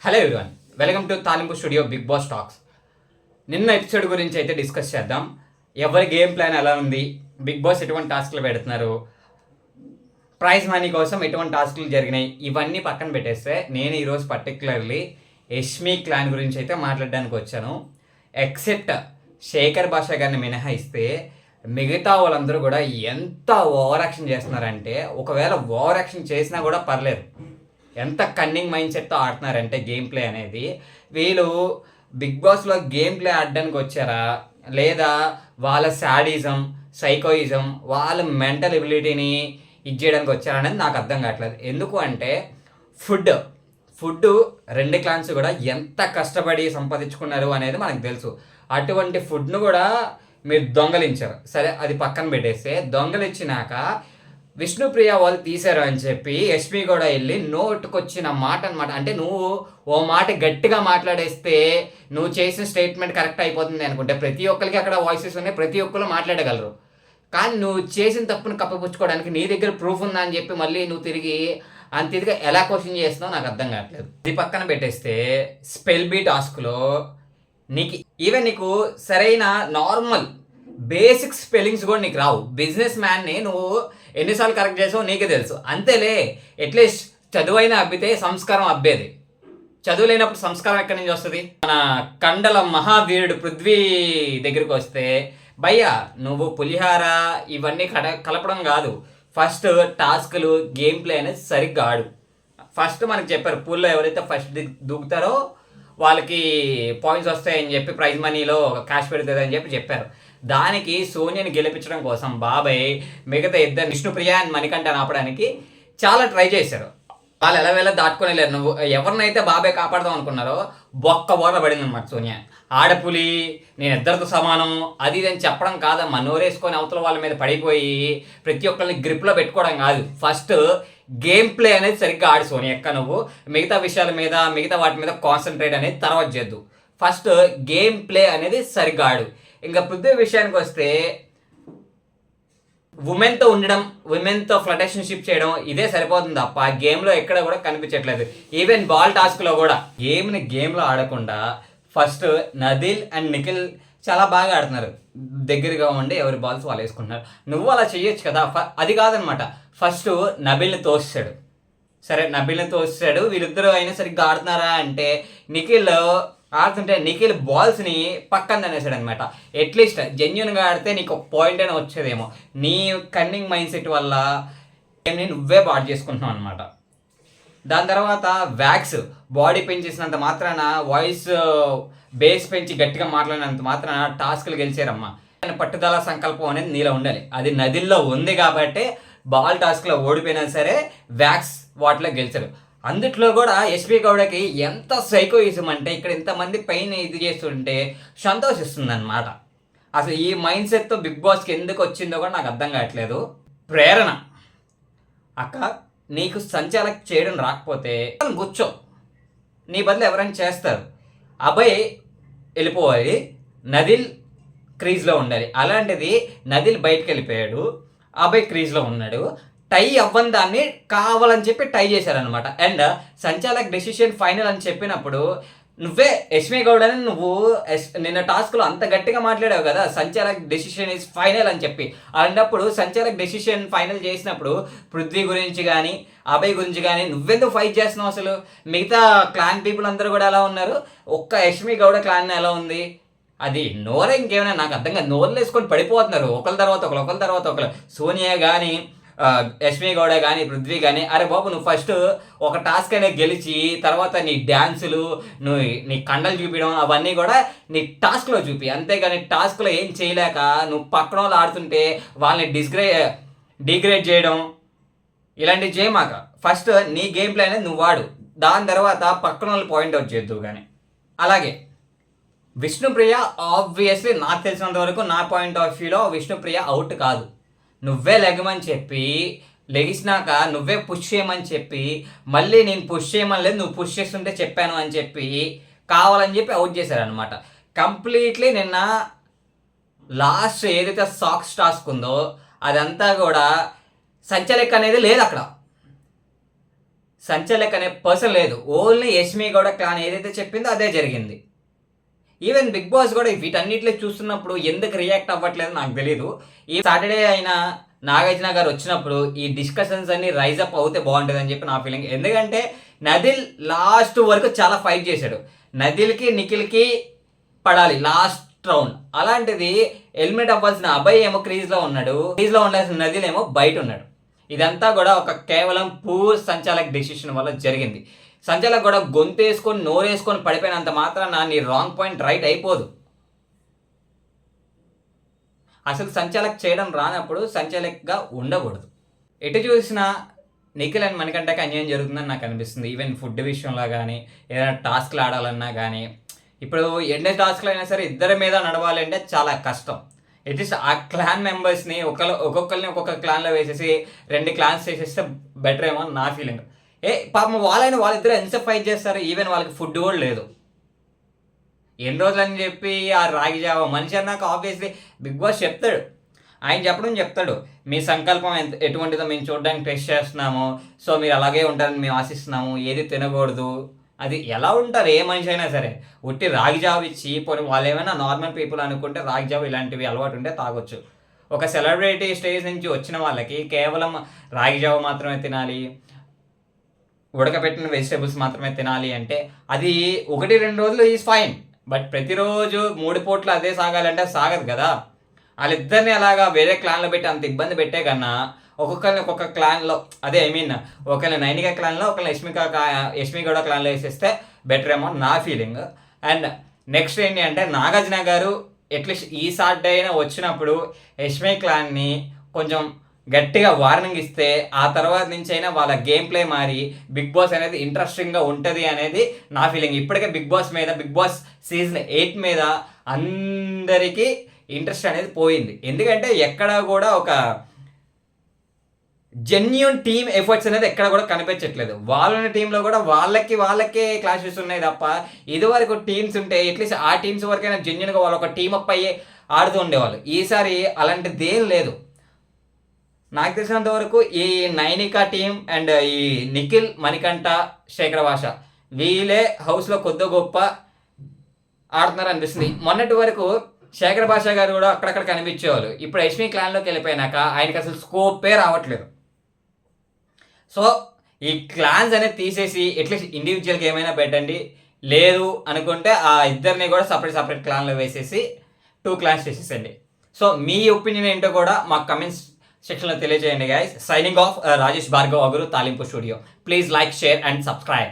Hello everyone, welcome to తాలింపు studio big boss talks. నిన్న episode గురించి అయితే డిస్కస్ చేద్దాం. ఎవరి గేమ్ ప్లాన్ ఎలా ఉంది, బిగ్ బాస్ ఎటువంటి టాస్క్లు పెడుతున్నారు, ప్రైజ్ మనీ కోసం ఎటువంటి టాస్క్లు జరిగినాయి, ఇవన్నీ పక్కన పెట్టేస్తే నేను ఈరోజు పర్టికులర్లీ యష్మి క్లాన్ గురించి అయితే మాట్లాడడానికి వచ్చాను. ఎక్సెప్ట్ శేఖర్ భాష గారిని మినహాయిస్తే మిగతా వాళ్ళందరూ కూడా ఎంత ఓవర్ యాక్షన్ చేస్తున్నారంటే, ఒకవేళ ఓవర్ యాక్షన్ చేసినా కూడా పర్లేదు, ఎంత కన్నింగ్ మైండ్ సెట్తో ఆడుతున్నారంటే గేమ్ ప్లే అనేది. వీళ్ళు బిగ్ బాస్లో గేమ్ ప్లే ఆడడానికి వచ్చారా, లేదా వాళ్ళ శాడిజం, సైకోయిజం, వాళ్ళ మెంటల్ ఎబిలిటీని ఇది చేయడానికి వచ్చారా అనేది నాకు అర్థం కావట్లేదు. ఎందుకు అంటే ఫుడ్ రెండు క్లాన్స్ కూడా ఎంత కష్టపడి సంపాదించుకున్నారు అనేది మనకు తెలుసు. అటువంటి ఫుడ్ను కూడా మీరు దొంగలించారు. సరే, అది పక్కన పెట్టేస్తే దొంగలిచ్చినాక విష్ణుప్రియ వాళ్ళు తీశారు అని చెప్పి యష్మి కూడా వెళ్ళి నోటుకొచ్చిన మాట అనమాట. అంటే నువ్వు ఓ మాట గట్టిగా మాట్లాడేస్తే నువ్వు చేసిన స్టేట్మెంట్ కరెక్ట్ అయిపోతుంది అనుకుంటే, ప్రతి ఒక్కరికి అక్కడ వాయిసెస్ ఉన్నాయి, ప్రతి ఒక్కరు మాట్లాడగలరు. కానీ నువ్వు చేసిన తప్పును కప్పిపుచ్చుకోవడానికి నీ దగ్గర ప్రూఫ్ ఉందా అని చెప్పి మళ్ళీ నువ్వు తిరిగి అంత ఇదిగా ఎలా క్వశ్చన్ చేస్తున్నావు నాకు అర్థం కావట్లేదు. ఇది పక్కన పెట్టేస్తే స్పెల్ బీ టాస్క్లో నీకు సరైన నార్మల్ బేసిక్ స్పెల్లింగ్స్ కూడా నీకు రావు. బిజినెస్ మ్యాన్ని నువ్వు ఎన్నిసార్లు కరెక్ట్ చేసావు నీకే తెలుసు. అంతేలే, అట్లీస్ట్ చదువైనా అబ్బితే సంస్కారం అబ్బేది. చదువు లేనప్పుడు సంస్కారం ఎక్కడి నుంచి వస్తుంది? మన కండల మహావీరుడు పృథ్వీ దగ్గరికి వస్తే, భయ్యా నువ్వు పులిహార ఇవన్నీ కలపడం కాదు, ఫస్ట్ టాస్క్లు గేమ్ ప్లే అనేది సరిగ్గా ఆడు. ఫస్ట్ మనకు చెప్పారు, పూల్లో ఎవరైతే ఫస్ట్ దూకుతారో వాళ్ళకి పాయింట్స్ వస్తాయని చెప్పి, ప్రైజ్ మనీలో క్యాష్ పెడుతుంది అని చెప్పారు. దానికి సోనియాని గెలిపించడం కోసం బాబాయ్ మిగతా ఇద్దరు విష్ణుప్రియ అండ్ మణికంఠని ఆపడానికి చాలా ట్రై చేశారు. వాళ్ళు ఎలా వెళ్ళా దాటుకొని వెళ్ళారు. నువ్వు ఎవరినైతే బాబాయ్ కాపాడదాం అనుకున్నారో బొక్క బోర పడింది అనమాట సోనియా. ఆడపులి, నేను ఇద్దరితో సమానం, అది ఇది అని చెప్పడం కాదమ్మా. నోరేసుకొని అవతల వాళ్ళ మీద పడిపోయి ప్రతి ఒక్కరిని గ్రిప్లో పెట్టుకోవడం కాదు. ఫస్ట్ గేమ్ ప్లే అనేది సరిగ్గా ఆడు సోనియా. నువ్వు మిగతా విషయాల మీద, మిగతా వాటి మీద కాన్సన్ట్రేట్ అనేది తర్వాత చేద్దు. ఫస్ట్ గేమ్ ప్లే అనేది సరిగ్గా ఆడు. ఇంకా పృథ్వీ విషయానికి వస్తే, ఉమెన్తో ఉండడం, ఉమెన్తో ఫ్లటర్షన్షిప్ చేయడం ఇదే సరిపోతుంది తప్ప గేమ్లో ఎక్కడ కూడా కనిపించట్లేదు. ఈవెన్ బాల్ టాస్క్లో కూడా గేమ్లో ఆడకుండా ఫస్ట్ నదిల్ అండ్ నిఖిల్ చాలా బాగా ఆడుతున్నారు. దగ్గరగా ఉండి ఎవరి బాల్స్ వాళ్ళు వేసుకుంటున్నారు. నువ్వు అలా చేయొచ్చు కదా. అది కాదనమాట. ఫస్ట్ నబిల్ని తోస్తాడు. సరే, నబిల్ని తోస్తాడు, వీళ్ళిద్దరూ అయినా సరిగ్గా ఆడుతున్నారా అంటే నిఖిల్ ఆడుతుంటే నిఖిల్ బాల్స్ని పక్కన తనేసాడు అనమాట. అట్లీస్ట్ జెన్యున్గా ఆడితే నీకు ఒక పాయింట్ అయినా వచ్చేదేమో. నీ కన్నింగ్ మైండ్ సెట్ వల్ల నువ్వే బాడ్ చేసుకుంటున్నావు అనమాట. దాని తర్వాత వ్యాక్స్ బాడీ పెంచేసినంత మాత్రాన, వాయిస్ బేస్ పెంచి గట్టిగా మాట్లాడినంత మాత్రాన టాస్క్లు గెలిచారమ్మా. పట్టుదల సంకల్పం అనేది నీలో ఉండాలి. అది నదిల్లో ఉంది కాబట్టి బాల్ టాస్క్లో ఓడిపోయినా సరే వ్యాక్స్ వాటిలో గెలిచారు. అందుట్లో కూడా ఎస్పీ గౌడకి ఎంత సైకోయిజం అంటే, ఇక్కడ ఇంతమంది పైన ఇది చేస్తుంటే సంతోషిస్తుంది అనమాట. అసలు ఈ మైండ్ సెట్తో బిగ్ బాస్కి ఎందుకు వచ్చిందో కూడా నాకు అర్థం కావట్లేదు. ప్రేరణ అక్క, నీకు సంచాలక చేయడం రాకపోతే కూర్చో, నీ బదులు ఎవరైనా చేస్తారు. అభయ్ వెళ్ళిపోవాలి, నదిల్ క్రీజ్లో ఉండాలి. అలాంటిది నదిల్ బయటకు వెళ్ళిపోయాడు, అభయ్ క్రీజ్లో ఉన్నాడు. టై అవ్వని దాన్ని కావాలని చెప్పి టై చేశారనమాట. అండ్ సంచాలక్ డెసిషన్ ఫైనల్ అని చెప్పినప్పుడు నువ్వే యష్మి గౌడ్ అని నువ్వు నిన్న టాస్క్లో అంత గట్టిగా మాట్లాడావు కదా, సంచాలక్ డెసిషన్ ఈజ్ ఫైనల్ అని చెప్పి. అలాంటప్పుడు సంచాలక్ డెసిషన్ ఫైనల్ చేసినప్పుడు పృథ్వీ గురించి కానీ, అభయ్ గురించి కానీ నువ్వెందుకు ఫైట్ చేస్తున్నావు? అసలు మిగతా క్లాన్ పీపుల్ అందరూ కూడా ఎలా ఉన్నారు, ఒక్క యష్మి గౌడ క్లాన్ ఎలా ఉంది? అది నోరే ఇంకేమైనా నాకు అర్థంగా నోర్లు వేసుకొని పడిపోతున్నారు ఒకరి తర్వాత ఒకరు. సోనియా కానీ, యష్మి గౌడ కానీ, పృథ్వీ కానీ, అరే బాబు నువ్వు ఫస్ట్ ఒక టాస్క్ అనేది గెలిచి తర్వాత నీ డ్యాన్సులు, నువ్వు నీ కండలు చూపించడం అవన్నీ కూడా నీ టాస్క్లో చూపి. అంతేగాని టాస్క్లో ఏం చేయలేక నువ్వు పక్కన వాళ్ళు ఆడుతుంటే వాళ్ళని డిగ్రేడ్ చేయడం ఇలాంటివి చేయమాక. ఫస్ట్ నీ గేమ్ ప్లే అనేది నువ్వు వాడు, దాని తర్వాత పక్కన వాళ్ళు పాయింట్ అవుట్ చేద్దు. కానీ అలాగే విష్ణుప్రియ ఆబ్వియస్లీ నాకు తెలిసినంత వరకు నా పాయింట్ ఆఫ్ వ్యూలో విష్ణుప్రియ అవుట్ కాదు. నువ్వే లెగమని చెప్పి లెగిసినాక నువ్వే పుష్ చేయమని చెప్పి, మళ్ళీ నేను పుష్ చేయమని లేదు, నువ్వు పుష్ చేస్తుంటే చెప్పాను అని చెప్పి కావాలని చెప్పి అవుట్ చేశారనమాట. కంప్లీట్లీ నిన్న లాస్ట్ ఏదైతే సాక్స్ టాస్క్ ఉందో అదంతా కూడా సంచలక్ అనేది లేదు అక్కడ. సంచలక్ అనే పర్సన్ లేదు. ఓన్లీ యష్మి గౌడ క్లాన్ ఏదైతే చెప్పిందో అదే జరిగింది. ఈవెన్ బిగ్ బాస్ కూడా వీటన్నిటిలో చూస్తున్నప్పుడు ఎందుకు రియాక్ట్ అవ్వట్లేదు నాకు తెలియదు. ఈ సాటర్డే అయినా నాగార్జున గారు వచ్చినప్పుడు ఈ డిస్కషన్స్ అన్ని రైజ్ అప్ అవుతే బాగుంటుంది అని చెప్పి నా ఫీలింగ్. ఎందుకంటే నదిల్ లాస్ట్ వరకు చాలా ఫైట్ చేశాడు. నదిల్కి నిఖిల్కి పడాలి లాస్ట్ రౌండ్. అలాంటిది ఎలిమినేట్ అవ్వాల్సిన అభయ్ ఏమో క్రీజ్లో ఉన్నాడు, క్రీజ్లో ఉండాల్సిన నదిల్ ఏమో బయట ఉన్నాడు. ఇదంతా కూడా ఒక కేవలం పూర్ సంచాలక్ డెసిషన్ వల్ల జరిగింది. సంచాలక్ కూడా గొంతేసుకొని నోరేసుకొని పడిపోయినంత మాత్రాన నీ రాంగ్ పాయింట్ రైట్ అయిపోదు. అసలు సంచాలక్ చేయడం రానప్పుడు సంచాలక్గా ఉండకూడదు. ఎటు చూసినా నిఖిల్ అండ్ మణికంఠకి అన్యాయం జరుగుతుందని నాకు అనిపిస్తుంది. ఈవెన్ ఫుడ్ విషయంలో కానీ ఏదైనా టాస్క్లు ఆడాలన్నా కానీ, ఇప్పుడు ఎన్ని టాస్క్లు అయినా సరే ఇద్దరి మీద నడవాలి అంటే చాలా కష్టం. అట్లీస్ట్ ఆ క్లాన్ మెంబర్స్ని ఒక్కొక్కరిని ఒక్కొక్క క్లాన్లో వేసేసి 2 క్లాన్స్ చేసేస్తే బెటర్ ఏమో నా ఫీలింగ్. పాపం వాళ్ళిద్దరు ఎంతసేపు ఫైట్ చేస్తారు. ఈవెన్ వాళ్ళకి ఫుడ్ కూడా లేదు. ఎన్ని రోజులని చెప్పి ఆ రాగి జావ మనిషి అన్నాక ఆబ్వియస్లీ బిగ్ బాస్ చెప్తాడు. ఆయన చెప్తాడు మీ సంకల్పం ఎటువంటిదో మేము చూడడానికి టెస్ట్ చేస్తున్నాము, సో మీరు అలాగే ఉంటారని మేము ఆశిస్తున్నాము, ఏది తినకూడదు. అది ఎలా ఉంటారు ఏ మనిషి అయినా సరే. ఉట్టి రాగి జావ ఇచ్చి పోనీ వాళ్ళు ఏమైనా నార్మల్ పీపుల్ అనుకుంటే రాగి జావ ఇలాంటివి అలవాటు ఉంటే తాగొచ్చు. ఒక సెలబ్రిటీ స్టేజ్ నుంచి వచ్చిన వాళ్ళకి కేవలం రాగి జావ మాత్రమే తినాలి, ఉడకపెట్టిన వెజిటేబుల్స్ మాత్రమే తినాలి అంటే అది 1-2 రోజులు ఈజ్ ఫైన్. బట్ ప్రతిరోజు 3 పూట్లు అదే సాగాలంటే సాగదు కదా. వాళ్ళిద్దరిని అలాగా వేరే క్లాన్లో పెట్టి అంత ఇబ్బంది పెట్టే కన్నా ఒక్కొక్కరిని ఒక్కొక్క క్లాన్లో, అదే ఒకరిని నైనిక క్లాన్లో ఒకరిని యష్మి గౌడ క్లాన్లో వేసేస్తే బెటర్ ఏమో నా ఫీలింగ్. అండ్ నెక్స్ట్ ఏంటి అంటే నాగార్జున గారు అట్లీస్ట్ ఈ సాటర్డే అయినా వచ్చినప్పుడు యష్మి క్లాన్ని కొంచెం గట్టిగా వార్నింగ్ ఇస్తే ఆ తర్వాత నుంచి అయినా వాళ్ళ గేమ్ ప్లే మారి బిగ్ బాస్ అనేది ఇంట్రెస్టింగ్గా ఉంటుంది అనేది నా ఫీలింగ్. ఇప్పటికే బిగ్ బాస్ సీజన్ 8 మీద అందరికీ ఇంట్రెస్ట్ అనేది పోయింది. ఎందుకంటే ఎక్కడ కూడా ఒక జెన్యూన్ టీమ్ ఎఫర్ట్స్ అనేది ఎక్కడ కూడా కనిపించట్లేదు. వాళ్ళ టీంలో కూడా వాళ్ళకే క్లాషెస్ ఉన్నాయి తప్ప ఇదివరకు టీమ్స్ ఉంటే అట్లీస్ట్ ఆ టీమ్స్ వరకైనా జెన్యూన్గా వాళ్ళు ఒక టీమ్ అప్ అయ్యి ఆడుతూ ఉండేవాళ్ళు. ఈసారి అలాంటిది ఏం లేదు. నాకు తెలిసినంత వరకు ఈ నైనికా టీం అండ్ ఈ నిఖిల్, మణికంఠ, శేఖర్ భాష వీళ్ళే హౌస్లో కొద్ది గొప్ప ఆడుతున్నారు అనిపిస్తుంది. మొన్నటి వరకు శేఖర్ భాష గారు కూడా అక్కడక్కడ కనిపించేవాళ్ళు. ఇప్పుడు యష్మి క్లాన్లోకి వెళ్ళిపోయినాక ఆయనకి అసలు స్కోపే రావట్లేదు. సో ఈ క్లాన్స్ అనేది తీసేసి అట్లీస్ట్ ఇండివిజువల్గా ఏమైనా పెట్టండి. లేదు అనుకుంటే ఆ ఇద్దరిని కూడా సపరేట్ క్లాన్లో వేసేసి 2 క్లాన్స్ చేసేసండి. సో మీ ఒపీనియన్ ఏంటో కూడా మాకు కమెంట్స్ సెక్షన్లో తెలియజేయండి guys. Signing off, Rajesh Bhargav అగురు, Talimpu studio. Please like, share and subscribe.